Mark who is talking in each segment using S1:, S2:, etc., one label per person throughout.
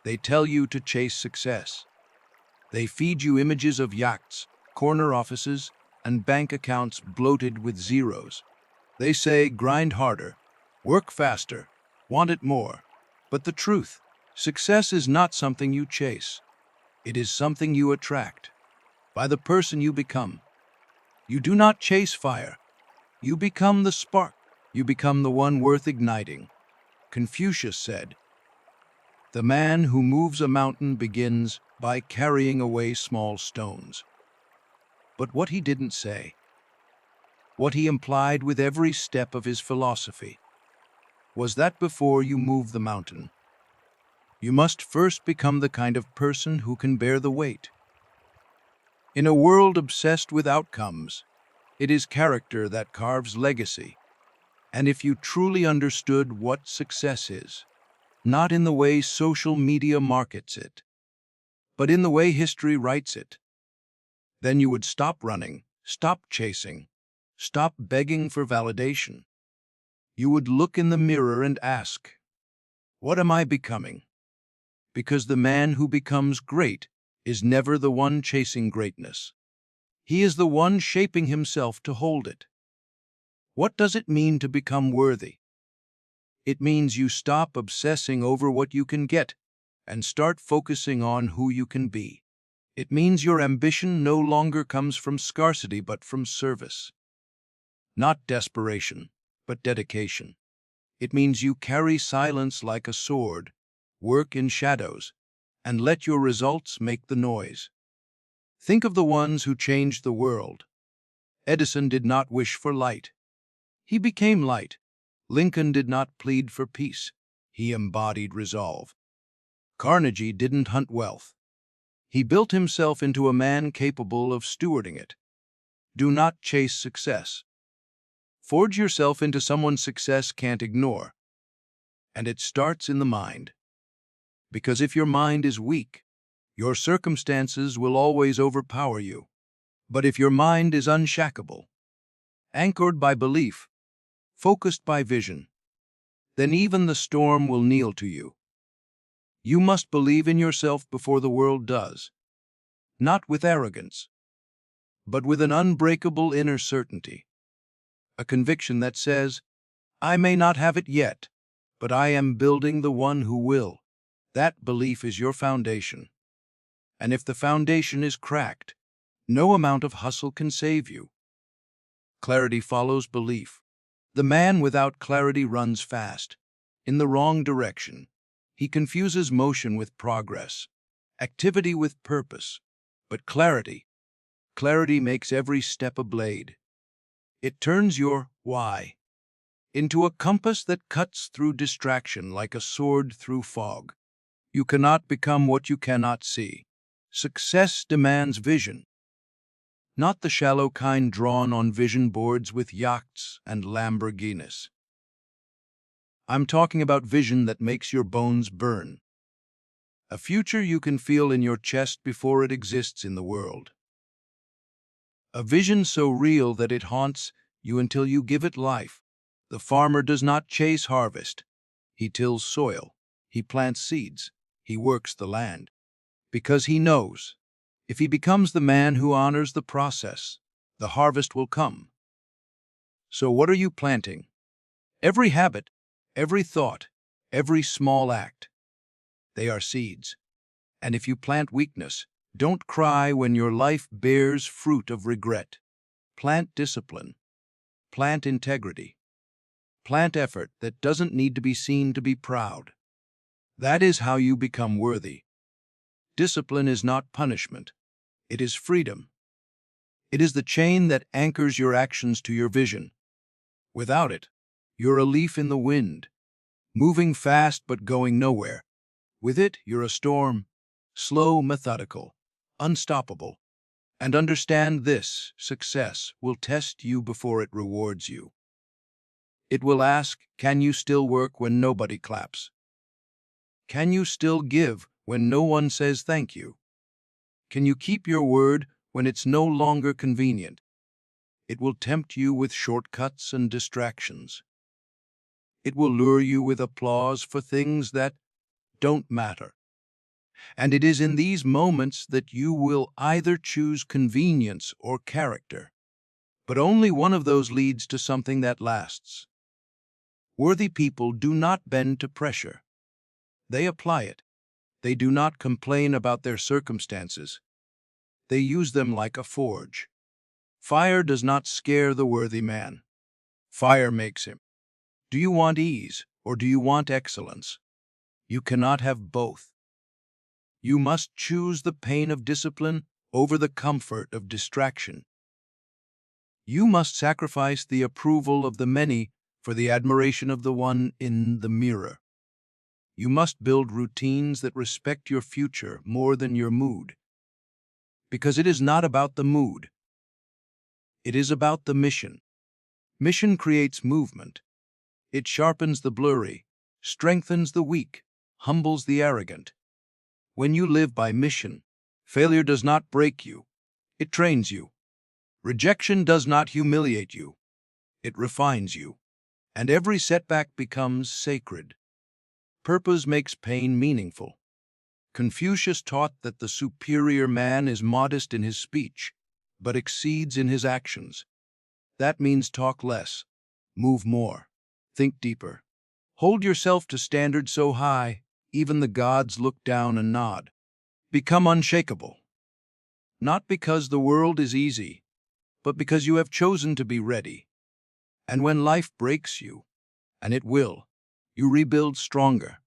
S1: They tell you to chase success. They feed you images of yachts, corner offices, and bank accounts bloated with zeros. They say, grind harder, work faster, want it more. But the truth, success is not something you chase. It is something you attract by the person you become. You do not chase fire. You become the spark. You become the one worth igniting. Confucius said, "The man who moves a mountain begins by carrying away small stones." But what he didn't say, what he implied with every step of his philosophy, was that before you move the mountain, you must first become the kind of person who can bear the weight. In a world obsessed with outcomes, it is character that carves legacy. And if you truly understood what success is, not in the way social media markets it, but in the way history writes it, then you would stop running, stop chasing, stop begging for validation. You would look in the mirror and ask, what am I becoming? Because the man who becomes great is never the one chasing greatness. He is the one shaping himself to hold it. What does it mean to become worthy? It means you stop obsessing over what you can get and start focusing on who you can be. It means your ambition no longer comes from scarcity but from service. Not desperation, but dedication. It means you carry silence like a sword, work in shadows, and let your results make the noise. Think of the ones who changed the world. Edison did not wish for light. He became light. Lincoln did not plead for peace. He embodied resolve. Carnegie didn't hunt wealth. He built himself into a man capable of stewarding it. Do not chase success. Forge yourself into someone success can't ignore. And it starts in the mind. Because if your mind is weak, your circumstances will always overpower you. But if your mind is unshackable, anchored by belief, focused by vision, then even the storm will kneel to you. You must believe in yourself before the world does, not with arrogance, but with an unbreakable inner certainty, a conviction that says, I may not have it yet, but I am building the one who will. That belief is your foundation. And if the foundation is cracked, no amount of hustle can save you. Clarity follows belief. The man without clarity runs fast, in the wrong direction. He confuses motion with progress, activity with purpose. But clarity makes every step a blade. It turns your why into a compass that cuts through distraction like a sword through fog. You cannot become what you cannot see. Success demands vision, not the shallow kind drawn on vision boards with yachts and Lamborghinis. I'm talking about vision that makes your bones burn. A future you can feel in your chest before it exists in the world. A vision so real that it haunts you until you give it life. The farmer does not chase harvest. He tills soil. He plants seeds. He works the land. Because he knows, if he becomes the man who honors the process, the harvest will come. So what are you planting? Every habit, every thought, every small act. They are seeds. And if you plant weakness, don't cry when your life bears fruit of regret. Plant discipline. Plant integrity. Plant effort that doesn't need to be seen to be proud. That is how you become worthy. Discipline is not punishment. It is freedom. It is the chain that anchors your actions to your vision. Without it, you're a leaf in the wind, moving fast but going nowhere. With it, you're a storm, slow, methodical, unstoppable. And understand this, success will test you before it rewards you. It will ask, can you still work when nobody claps? Can you still give when no one says thank you? Can you keep your word when it's no longer convenient? It will tempt you with shortcuts and distractions. It will lure you with applause for things that don't matter. And it is in these moments that you will either choose convenience or character. But only one of those leads to something that lasts. Worthy people do not bend to pressure. They apply it. They do not complain about their circumstances. They use them like a forge. Fire does not scare the worthy man. Fire makes him. Do you want ease or do you want excellence? You cannot have both. You must choose the pain of discipline over the comfort of distraction. You must sacrifice the approval of the many for the admiration of the one in the mirror. You must build routines that respect your future more than your mood. Because it is not about the mood. It is about the mission. Mission creates movement. It sharpens the blurry, strengthens the weak, humbles the arrogant. When you live by mission, failure does not break you. It trains you. Rejection does not humiliate you. It refines you. And every setback becomes sacred. Purpose makes pain meaningful. Confucius taught that the superior man is modest in his speech, but exceeds in his actions. That means talk less, move more, think deeper. Hold yourself to standards so high, even the gods look down and nod. Become unshakable. Not because the world is easy, but because you have chosen to be ready. And when life breaks you, and it will, you rebuild stronger.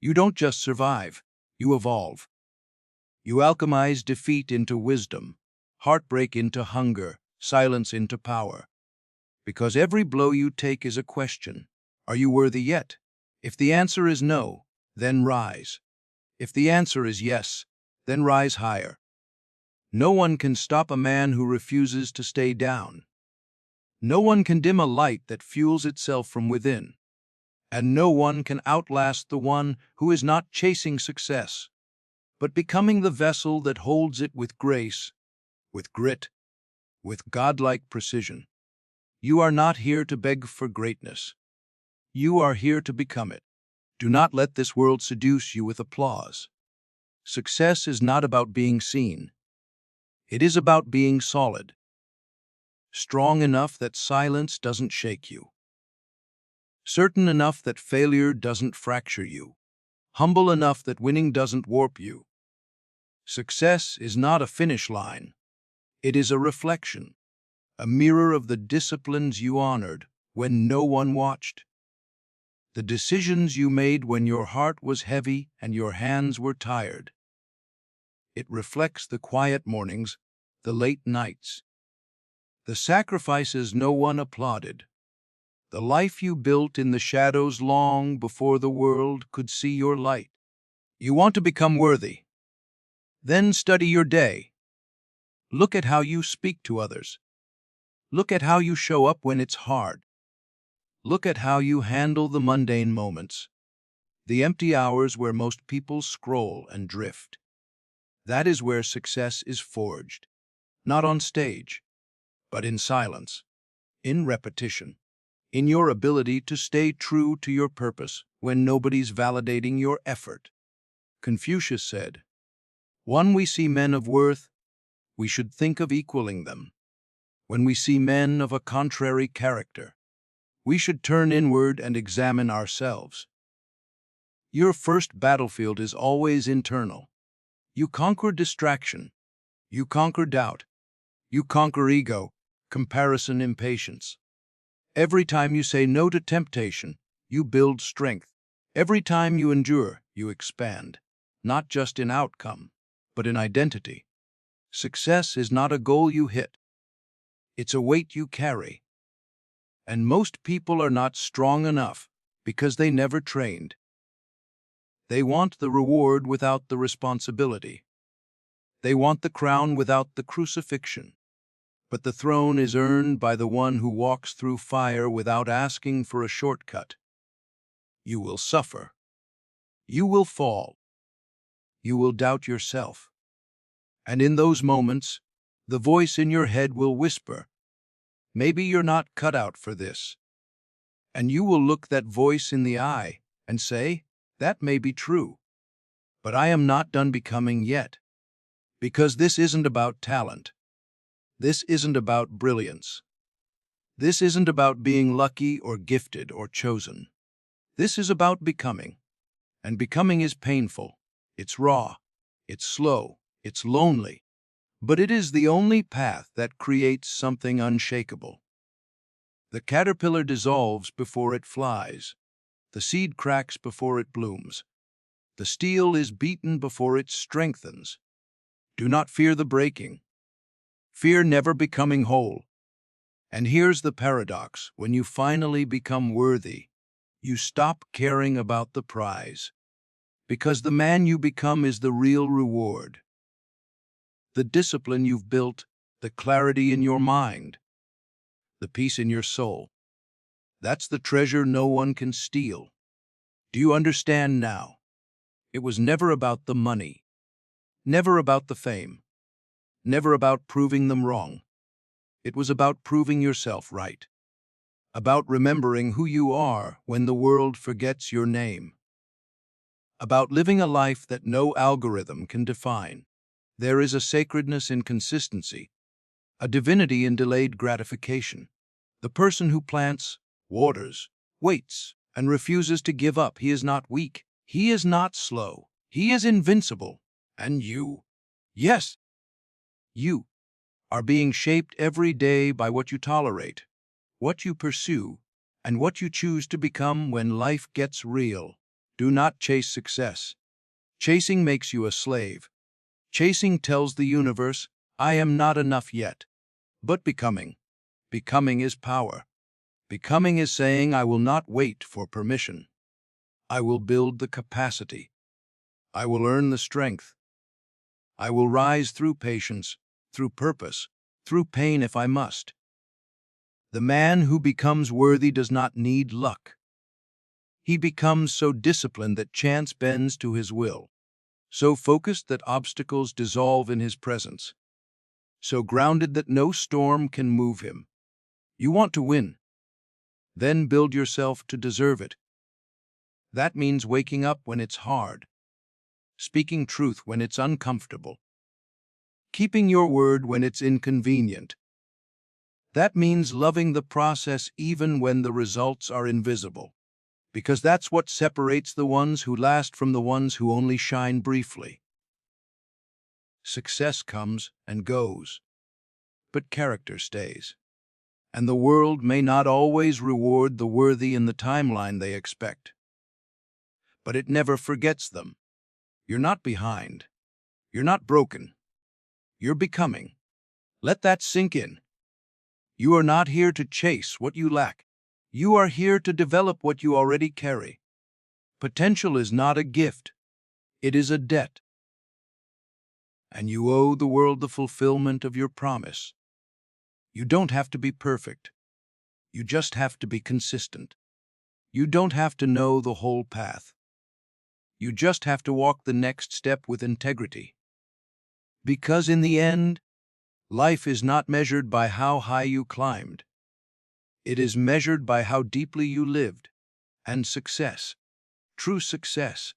S1: You don't just survive, you evolve. You alchemize defeat into wisdom, heartbreak into hunger, silence into power. Because every blow you take is a question. Are you worthy yet? If the answer is no, then rise. If the answer is yes, then rise higher. No one can stop a man who refuses to stay down. No one can dim a light that fuels itself from within. And no one can outlast the one who is not chasing success, but becoming the vessel that holds it with grace, with grit, with godlike precision. You are not here to beg for greatness. You are here to become it. Do not let this world seduce you with applause. Success is not about being seen. It is about being solid, strong enough that silence doesn't shake you, certain enough that failure doesn't fracture you, humble enough that winning doesn't warp you. Success is not a finish line. It is a reflection, a mirror of the disciplines you honored when no one watched, the decisions you made when your heart was heavy and your hands were tired. It reflects the quiet mornings, the late nights, the sacrifices no one applauded, the life you built in the shadows long before the world could see your light. You want to become worthy? Then study your day. Look at how you speak to others. Look at how you show up when it's hard. Look at how you handle the mundane moments, the empty hours where most people scroll and drift. That is where success is forged, not on stage, but in silence, in repetition, in your ability to stay true to your purpose when nobody's validating your effort. Confucius said, "When we see men of worth, we should think of equaling them. When we see men of a contrary character, we should turn inward and examine ourselves." Your first battlefield is always internal. You conquer distraction. You conquer doubt. You conquer ego, comparison, impatience. Every time you say no to temptation, you build strength. Every time you endure, you expand, not just in outcome, but in identity. Success is not a goal you hit. It's a weight you carry. And most people are not strong enough because they never trained. They want the reward without the responsibility. They want the crown without the crucifixion. But the throne is earned by the one who walks through fire without asking for a shortcut. You will suffer. You will fall. You will doubt yourself. And in those moments, the voice in your head will whisper, "Maybe you're not cut out for this." And you will look that voice in the eye and say, "That may be true. But I am not done becoming yet, because this isn't about talent. This isn't about brilliance. This isn't about being lucky or gifted or chosen. This is about becoming. And becoming is painful. It's raw. It's slow. It's lonely. But it is the only path that creates something unshakable. The caterpillar dissolves before it flies. The seed cracks before it blooms. The steel is beaten before it strengthens. Do not fear the breaking. Fear never becoming whole. And here's the paradox: when you finally become worthy, you stop caring about the prize, because the man you become is the real reward. The discipline you've built, the clarity in your mind, the peace in your soul, that's the treasure no one can steal. Do you understand now? It was never about the money, never about the fame, never about proving them wrong. It was about proving yourself right, about remembering who you are when the world forgets your name, about living a life that no algorithm can define. There is a sacredness in consistency, a divinity in delayed gratification. The person who plants, waters, waits, and refuses to give up, he is not weak, he is not slow, he is invincible. And you, yes, you, are being shaped every day by what you tolerate, what you pursue, and what you choose to become when life gets real. Do not chase success. Chasing makes you a slave. Chasing tells the universe, I am not enough yet. But becoming is power. Becoming is saying, I will not wait for permission. I will build the capacity. I will earn the strength. I will rise through patience, through purpose, through pain if I must. The man who becomes worthy does not need luck. He becomes so disciplined that chance bends to his will, so focused that obstacles dissolve in his presence, so grounded that no storm can move him. You want to win? Then build yourself to deserve it. That means waking up when it's hard, speaking truth when it's uncomfortable, keeping your word when it's inconvenient. That means loving the process even when the results are invisible, because that's what separates the ones who last from the ones who only shine briefly. Success comes and goes, but character stays. And the world may not always reward the worthy in the timeline they expect, but it never forgets them. You're not behind. You're not broken. You're becoming. Let that sink in. You are not here to chase what you lack. You are here to develop what you already carry. Potential is not a gift. It is a debt. And you owe the world the fulfillment of your promise. You don't have to be perfect. You just have to be consistent. You don't have to know the whole path. You just have to walk the next step with integrity. Because in the end, life is not measured by how high you climbed. It is measured by how deeply you lived. And success, true success,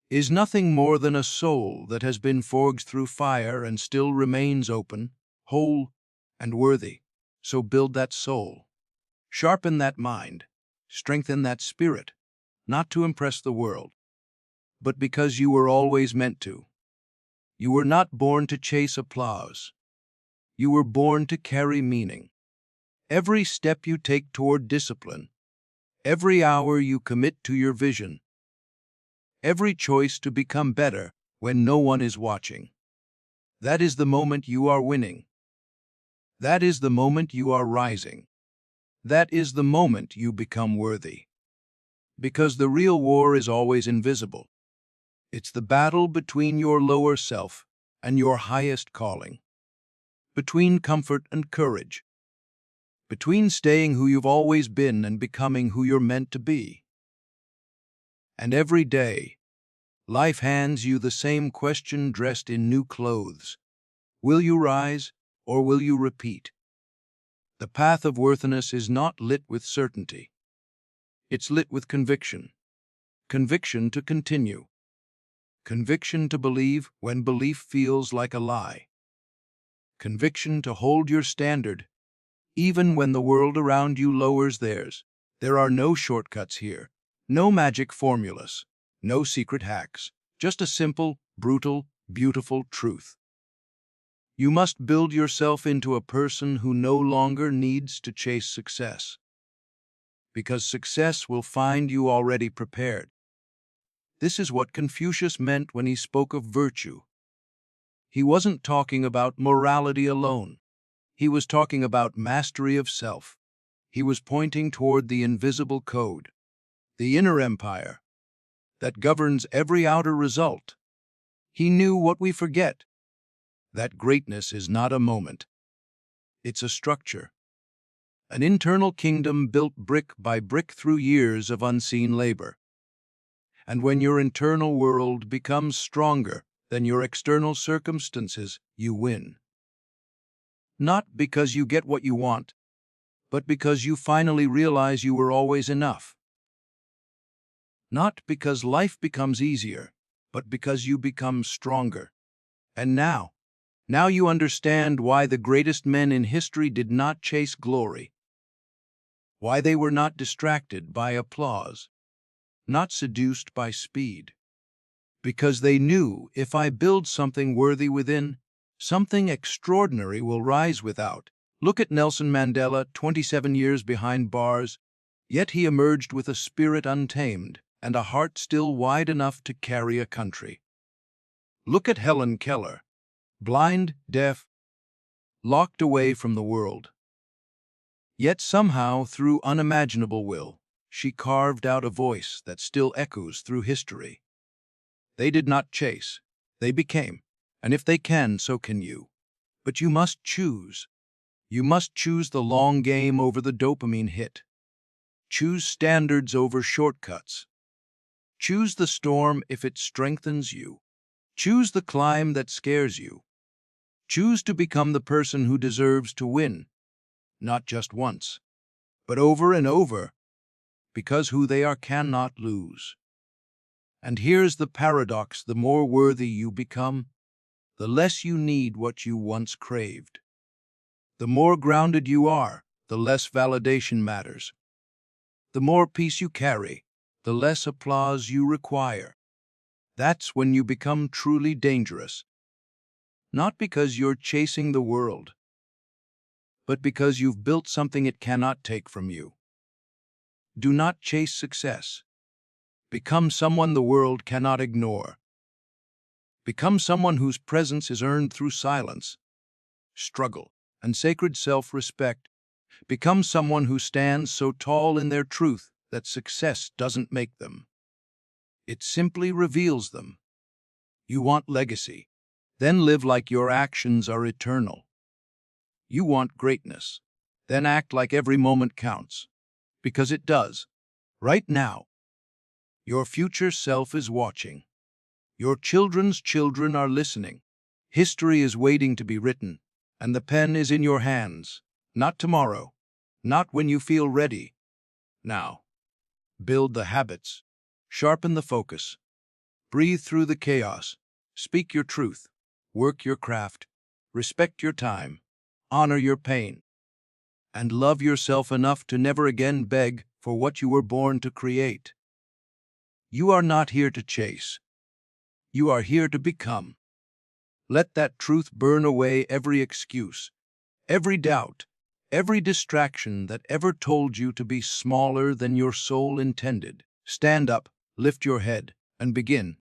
S1: is nothing more than a soul that has been forged through fire and still remains open, whole, and worthy. So build that soul. Sharpen that mind. Strengthen that spirit, not to impress the world, but because you were always meant to. You were not born to chase applause. You were born to carry meaning. Every step you take toward discipline, every hour you commit to your vision, every choice to become better when no one is watching, that is the moment you are winning. That is the moment you are rising. That is the moment you become worthy. Because the real war is always invisible. It's the battle between your lower self and your highest calling, between comfort and courage, between staying who you've always been and becoming who you're meant to be. And every day, life hands you the same question dressed in new clothes. Will you rise or will you repeat? The path of worthiness is not lit with certainty. It's lit with conviction. Conviction to continue. Conviction to believe when belief feels like a lie. Conviction to hold your standard, even when the world around you lowers theirs. There are no shortcuts here, no magic formulas, no secret hacks, just a simple, brutal, beautiful truth. You must build yourself into a person who no longer needs to chase success, because success will find you already prepared. This is what Confucius meant when he spoke of virtue. He wasn't talking about morality alone. He was talking about mastery of self. He was pointing toward the invisible code, the inner empire, that governs every outer result. He knew what we forget, that greatness is not a moment. It's a structure, an internal kingdom built brick by brick through years of unseen labor. And when your internal world becomes stronger than your external circumstances, you win. Not because you get what you want, but because you finally realize you were always enough. Not because life becomes easier, but because you become stronger. And now you understand why the greatest men in history did not chase glory, why they were not distracted by applause, not seduced by speed. Because they knew, if I build something worthy within, something extraordinary will rise without. Look at Nelson Mandela, 27 years behind bars, yet he emerged with a spirit untamed and a heart still wide enough to carry a country. Look at Helen Keller, blind, deaf, locked away from the world. Yet somehow, through unimaginable will, she carved out a voice that still echoes through history. They did not chase, they became, and if they can, so can you. But you must choose. You must choose the long game over the dopamine hit. Choose standards over shortcuts. Choose the storm if it strengthens you. Choose the climb that scares you. Choose to become the person who deserves to win, not just once, but over and over, because who they are cannot lose. And here's the paradox: the more worthy you become, the less you need what you once craved. The more grounded you are, the less validation matters. The more peace you carry, the less applause you require. That's when you become truly dangerous. Not because you're chasing the world, but because you've built something it cannot take from you. Do not chase success. Become someone the world cannot ignore. Become someone whose presence is earned through silence, struggle, and sacred self-respect. Become someone who stands so tall in their truth that success doesn't make them. It simply reveals them. You want legacy? Then live like your actions are eternal. You want greatness? Then act like every moment counts, because it does, right now. Your future self is watching. Your children's children are listening. History is waiting to be written, and the pen is in your hands. Not tomorrow, not when you feel ready. Now. Build the habits. Sharpen the focus. Breathe through the chaos. Speak your truth. Work your craft. Respect your time. Honor your pain. And love yourself enough to never again beg for what you were born to create. You are not here to chase. You are here to become. Let that truth burn away every excuse, every doubt, every distraction that ever told you to be smaller than your soul intended. Stand up, lift your head, and begin.